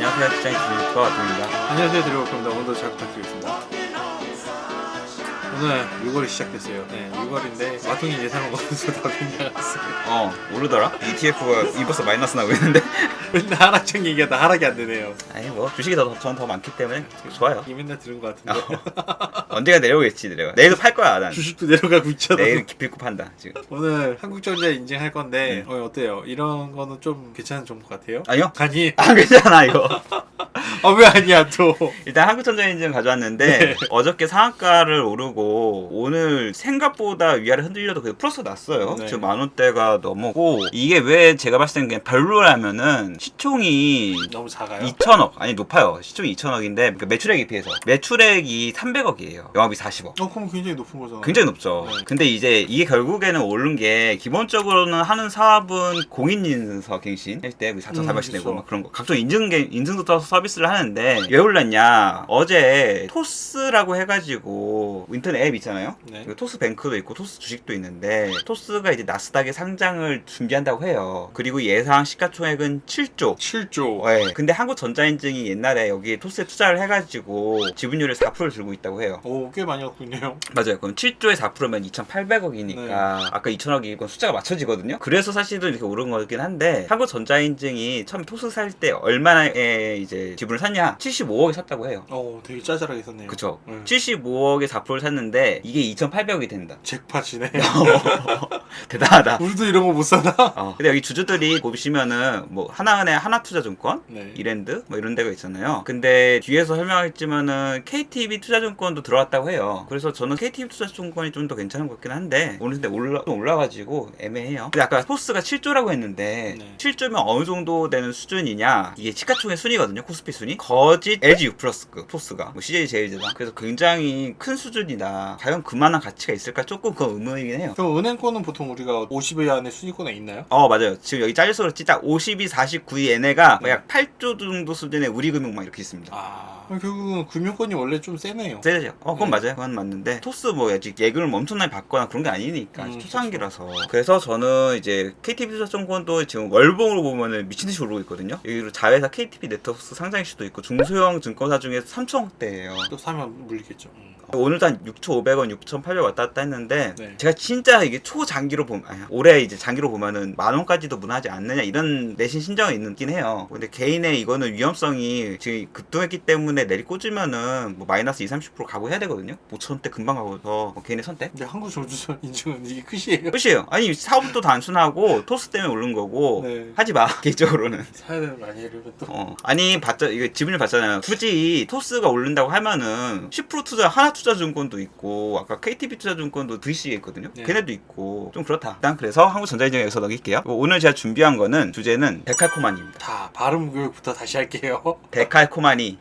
안녕하세요. 직장인 주주과 와tum입니다. 안녕하세요. 드리워크입니다. 오늘도 잘 부탁드리겠습니다. 오늘 6월이 시작됐어요. 네, 6월인데 마통이 예상한 것에서 다 빗나갔어요. 오르더라? ETF가 이버스 마이너스 나고 있는데. 맨날 하락장 얘기하다 하락이 안 되네요. 아니 뭐 주식이 저는 더 많기 때문에 좋아요. 이 맨날 들은 것 같은데. 언제가 내려오겠지 내려가. 내일도 팔 거야 난. 주식도 내려가고 있잖아. 내일 기필코 판다 지금. 오늘 한국전자 인증할 건데 어때요? 이런 거는 좀 괜찮은 정보 같아요? 아니요? 아니. 안 괜찮아 이거. 왜 아니야 또? 일단 한국전자인증 가져왔는데 네. 어저께 상한가를 오르고 오늘 생각보다 위아래 흔들려도 그래도 플러스 났어요. 네. 지금 10,000원대가 넘었고 이게 왜 제가 봤을 때는 그냥 별로라면은 시총이 너무 작아요? 2천억 아니 높아요. 시총이 2천억인데 그 매출액에 비해서 매출액이 300억이에요. 영업이 40억. 그럼 굉장히 높은 거잖아. 굉장히 높죠. 네. 근데 이제 이게 결국에는 오른 게 기본적으로는 하는 사업은 공인인증서 갱신 할 때 4,400씩 내고 그쵸. 막 그런 거 각종 인증도 떠서 서비스를 하는데 왜 올랐냐? 어제 토스라고 해가지고 인터넷 앱 있잖아요. 네. 토스 뱅크도 있고 토스 주식도 있는데 토스가 이제 나스닥에 상장을 준비한다고 해요. 그리고 예상 시가총액은 7조. 7조. 네. 근데 한국전자인증이 옛날에 여기 토스에 투자를 해가지고 지분율을 4%를 들고 있다고 해요. 오, 꽤 많이 왔군요. 맞아요. 그럼 7조에 4%면 2,800억이니까 네. 아까 2,000억이 숫자가 맞춰지거든요. 그래서 사실은 이렇게 오른 거긴 한데 한국전자인증이 처음 토스 살 때 얼마에 이제 지분을 샀냐? 75억에 샀다고 해요. 되게 짜잘하게 샀네요. 그쵸. 네. 75억에 4%를 샀는데 이게 2,800억이 된다. 잭팟이네. 대단하다. 우리도 이런 거 못 사나? 근데 여기 주주들이 보시면은 뭐 하나은행, 하나투자증권, 네. 이랜드 뭐 이런 데가 있잖아요. 근데 뒤에서 설명했지만은 KTB 투자증권도 들어왔다고 해요. 그래서 저는 KTB 투자증권이 좀 더 괜찮은 것 같긴 한데 오늘 근데 올라가지고 애매해요. 근데 아까 토스가 7조라고 했는데 네. 7조면 어느 정도 되는 수준이냐? 이게 시가총액 순위거든요. 코스피 순위. 거짓 LG U+급 토스가 뭐 CJ 제일제당. 그래서 굉장히 큰 수준이다. 과연 그만한 가치가 있을까? 조금 그건 의문이긴 해요. 그럼 은행권은 보통 우리가 50위 안에 순위권에 있나요? 맞아요. 지금 여기 잘려서 그렇지 딱 52, 49위 얘네가 약 8조 정도 수준의 우리금융 막 이렇게 있습니다. 결국은 금융권이 원래 좀 세네요. 세죠. 그건 네. 맞아요. 그건 맞는데 토스 뭐 아직 예금을 엄청나게 받거나 그런 게 아니니까 그쵸. 초창기라서. 그래서 저는 이제 KTB 투자증권도 지금 월봉으로 보면은 미친 듯이 오르고 있거든요. 여기로 자회사 KTB 네트워크스 상장 이슈도 있고 중소형 증권사 중에서 3천억대예요. 또 사면 물리겠죠. 오늘도 한 6,500원, 6,800원 왔다 갔다 했는데 네. 제가 진짜 이게 초장기로 보면 올해 이제 장기로 보면은 10,000원까지도 무난하지 않느냐 이런 내신 신정이 있긴 해요. 근데 개인의 이거는 위험성이 지금 급등했기 때문에 내리 꽂으면은 뭐 마이너스 20, 30% 각오해야 되거든요. 5,000원대 금방 가고서 뭐 개인의 선택. 근데 한국 정주선 인증은 이게 끝이에요. 끝이에요. 아니 사업도 단순하고 토스 때문에 오른 거고 네. 하지 마 개인적으로는. 사야 되는 거 아니에요, 이러면 또. 아니 이거 지분율 봤잖아요. 굳이 토스가 오른다고 하면은 10% 투자 하나투자증권도 있고 아까 KTB 투자증권도 VC에 있거든요. 네. 걔네도 있고 좀 그렇다. 일단 그래서 한국전자인증에서 넣을게요. 오늘 제가 준비한 거는 주제는 데칼코마니입니다. 다 발음 교육부터 다시 할게요. 데칼코마니.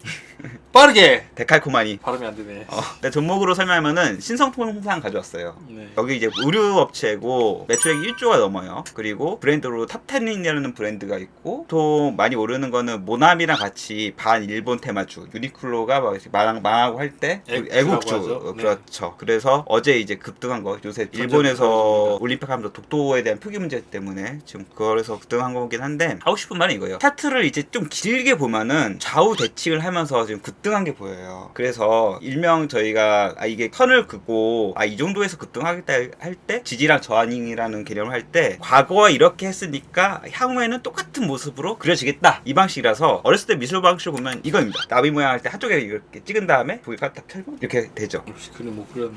빠르게! 데칼코마니. 발음이 안 되네. 네, 종목으로 설명하면은 신성통상 가져왔어요. 네. 여기 이제 의류업체고 매출액이 1조가 넘어요. 그리고 브랜드로 탑10이라는 브랜드가 있고 또 많이 오르는 거는 모나미랑 같이 반 일본 테마주 유니클로가 막 이렇게 망하고 할 때 애국주 하죠. 네. 그렇죠. 그래서 어제 이제 급등한 거 요새 일본에서 올림픽 하면서 독도에 대한 표기 문제 때문에 지금 그거에서 급등한 거긴 한데 하고 싶은 말은 이거예요. 차트를 이제 좀 길게 보면은 좌우 대칭을 하면서 지금 급등한 게 보여요. 그래서 일명 저희가 이게 선을 긋고 이 정도에서 급등하겠다 할 때 지지랑 저항이라는 개념을 할 때 과거에 이렇게 했으니까 향후에는 똑같은 모습으로 그려지겠다 이 방식이라서 어렸을 때 미술 방식을 보면 이거입니다. 나비 모양 할 때 한쪽에 이렇게 찍은 다음에 보기가 딱 펴고 이렇게 되죠. 역시 그림 못 그렸네.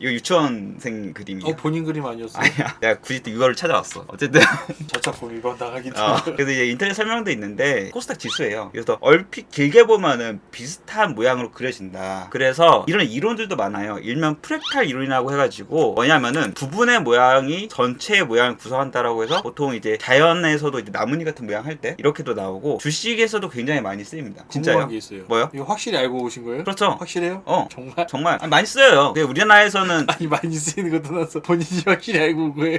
이거 유치원생 그림이에요. 본인 그림 아니었어요? 아니야. 내가 굳이 또 이거를 찾아왔어. 어쨌든 저작권 위반 당하기 그래서 이제 인터넷 설명도 있는데 코스닥 지수예요. 그래서 얼핏 길게 보면은 비슷한 모양으로 그려진다. 그래서 이런 이론들도 많아요. 일명 프랙탈 이론이라고 해가지고 뭐냐면은 부분의 모양이 전체의 모양을 구성한다라고 해서 보통 이제 자연에서도 이제 나뭇잎 같은 모양 할 때 이렇게도 나오고 주식에서도 굉장히 많이 쓰입니다. 진짜요? 궁금한 게 있어요. 뭐요? 이거 확실히 알고 오신 거예요? 그렇죠. 확실해요? 정말 정말? 많이 써요. 근데 우리나라에서는 아니 많이 쓰이는 것도 나서 본인이 확실히 알고 온 거예요?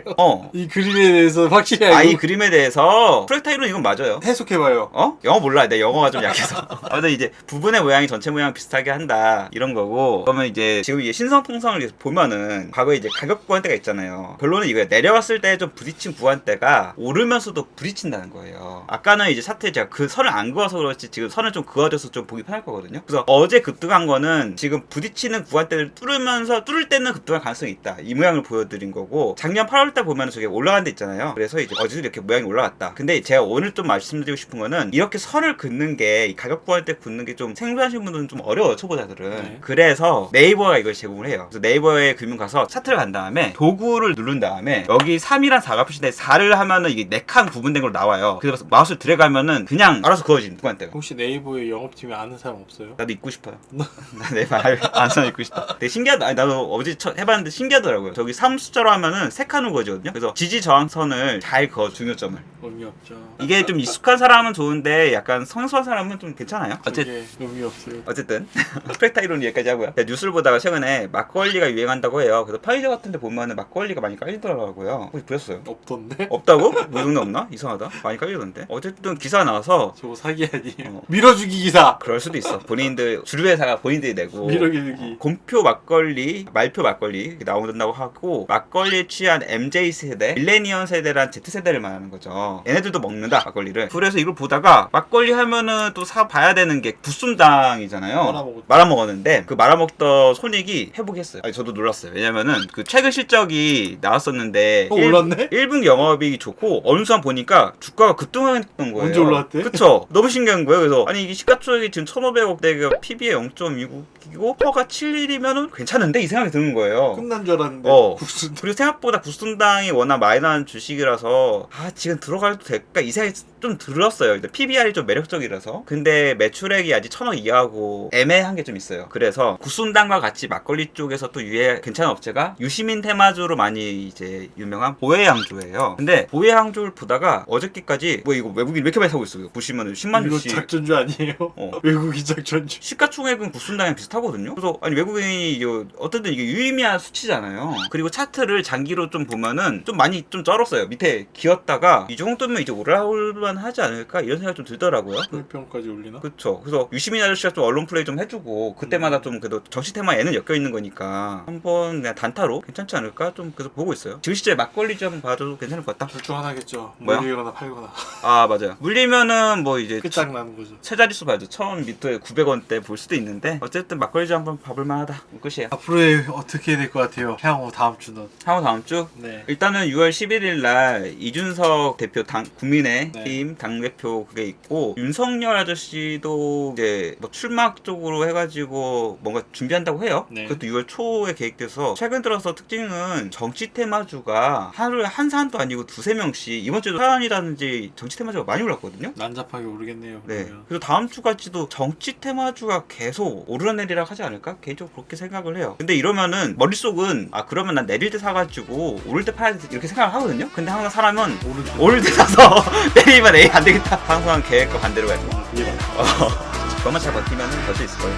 이 그림에 대해서 확실히 알고 이 그림에 대해서 프랙탈 이론 이건 맞아요. 해석해봐요. 영어 몰라. 내 영어가 좀 약해서. 아무튼 이제 부분의 모양 모양이 전체 모양 비슷하게 한다 이런 거고. 그러면 이제 지금 이게 신성통성을 보면은 과거에 이제 가격 구간대가 있잖아요. 결론은 이거예요. 내려왔을 때 좀 부딪힌 구간대가 오르면서도 부딪힌다는 거예요. 아까는 이제 차트에 제가 그 선을 안 그어서 그렇지 지금 선을 좀 그어줘서 좀 보기 편할 거거든요. 그래서 어제 급등한 거는 지금 부딪히는 구간대를 뚫으면서 뚫을 때는 급등할 가능성이 있다, 이 모양을 보여드린 거고, 작년 8월달 보면 저게 올라간 데 있잖아요. 그래서 이제 어제도 이렇게 모양이 올라갔다. 근데 제가 오늘 좀 말씀드리고 싶은 거는 이렇게 선을 긋는 게, 이 가격 구간대 긋는 게 좀 생소하신 분들은 좀 어려워요, 초보자들은. 네. 그래서 네이버가 이걸 제공을 해요. 그래서 네이버에 금융 가서 차트를 간 다음에 도구를 누른 다음에 여기 3이랑 4가 표시돼 4를 하면은 이게 4칸 구분된 걸로 나와요. 그래서 마우스를 들어가면은 그냥 알아서 그어진 구간대가. 혹시 네이버에 영업팀에 아는 사람 없어요? 나도 입고 싶어요. 나 내 말 안 써 입고 싶다. 되게 신기하다. 아니, 나도 어제 해봤는데 신기하더라고요. 저기 3 숫자로 하면은 3칸으로 그어지거든요. 그래서 지지 저항선을 잘 그어, 중요점을. 의미 없죠. 이게 좀 익숙한 사람은 좋은데 약간 생소한 사람은 좀 괜찮아요. 그게 의미 없어요. 어쨌든 스펙타 이론 여기까지 하고요. 제가 뉴스를 보다가 최근에 막걸리가 유행한다고 해요. 그래서 편의점 같은 데 보면은 막걸리가 많이 깔리더라고요. 혹시 보셨어요? 없던데? 없다고? 뭐 동네 없나? 이상하다. 많이 깔리던데. 어쨌든 기사 나와서 저거 사기 아니에요? 어. 밀어주기 기사. 그럴 수도 있어. 본인들 주류회사가 본인들이 내고 밀어주기. 곰표 막걸리, 말표 막걸리 나온다고 하고, 막걸리에 취한 MZ 세대, 밀레니언 세대란 Z 세대를 말하는 거죠. 얘네들도 먹는다 막걸리를. 그래서 이걸 보다가 막걸리 하면은 또 사 봐야 되는 게 구순당이잖아요. 말아먹었는데 그 말아먹던 손익이 회복했어요. 아니, 저도 놀랐어요. 왜냐면은 그 최근 실적이 나왔었는데 올랐네? 1분 영업이익이 좋고 어느 순간 보니까 주가가 급등했던 거예요. 언제 올랐대? 그쵸? 너무 신기한 거예요. 그래서 아니 이게 시가총액이 지금 1,500억대가 PB에 0.29이고 퍼가 7이면은 괜찮은데 이 생각이 드는 거예요. 끝난 줄 알았는데. 국수. 그리고 생각보다 구순당이 워낙 많이 나는 주식이라서 지금 들어가도 될까 이 생각이 좀 들었어요. 일단 PBR이 좀 매력적이라서. 근데 매출액이 아직 1,000억 이하고 애매한 게 좀 있어요. 그래서 구순당과 같이 막걸리 쪽에서 또 괜찮은 업체가 유시민 테마주로 많이 이제 유명한 보혜양조예요. 근데 보혜양조를 보다가 어저께까지 뭐 이거 외국인 왜 이렇게 많이 사고 있어요? 보시면은 10만 이거 주씩. 작전주 아니에요? 외국인 작전주. 시가총액은 구순당이랑 비슷하거든요. 그래서 아니 외국인이 이거 어쨌든 이게 유의미한 수치잖아요. 그리고 차트를 장기로 좀 보면은 좀 많이 좀 쩔었어요. 밑에 기었다가 이 정도면 이제 올라올만 하지 않을까 이런 생각이 좀 들더라고요. 불평까지 올리나? 그쵸. 그래서 유시민 아저씨가 좀 언론 플레이 좀 해주고 그때마다 좀 그래도 정치 테마에는 엮여 있는 거니까 한번 그냥 단타로 괜찮지 않을까 좀 계속 보고 있어요. 지금 시절에 막걸리 좀 봐도 괜찮을 것 같다. 둘 중 하나겠죠. 뭐야? 물리거나 팔거나. 맞아요. 물리면은 뭐 이제 끝장나는 거죠. 세 자릿수 봐야죠. 1,000m에 900원대 볼 수도 있는데 어쨌든 막걸리 좀 한번 봐볼 만하다. 끝이에요. 앞으로의 어떻게 될 것 같아요? 향후 다음 주는. 향후 다음 주? 네. 일단은 6월 11일 날 이준석 대표 국민의힘 네. 당대표 그게 있고, 윤석열 아저씨도 이제 뭐 출막 쪽으로 해가지고 뭔가 준비한다고 해요. 네. 그것도 6월 초에 계획돼서, 최근 들어서 특징은 정치 테마주가 하루에 한 사안도 아니고 두세 명씩, 이번 주도 사안이라든지 정치 테마주가 많이 올랐거든요. 난잡하게 오르겠네요. 네. 그러면. 그래서 다음 주까지도 정치 테마주가 계속 오르내리락 하지 않을까? 개인적으로 그렇게 생각을 해요. 근데 이러면은 머릿속은 그러면 난 내릴 때 사가지고 오를 때 파야 돼 이렇게 생각을 하거든요. 근데 항상 사람은 오를 때 사서 내리면 에이 안 되겠다. 항상 계획과 반대로 가야 돼. 그게 맞다. 그것만 잘 버티면 될 수 있을 거예요.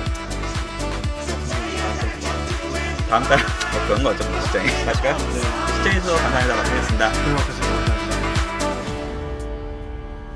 다음 달 그런 거죠. 시장에. 다시까요? 네. 시장에서 감사합니다. 마치겠습니다. 그렇게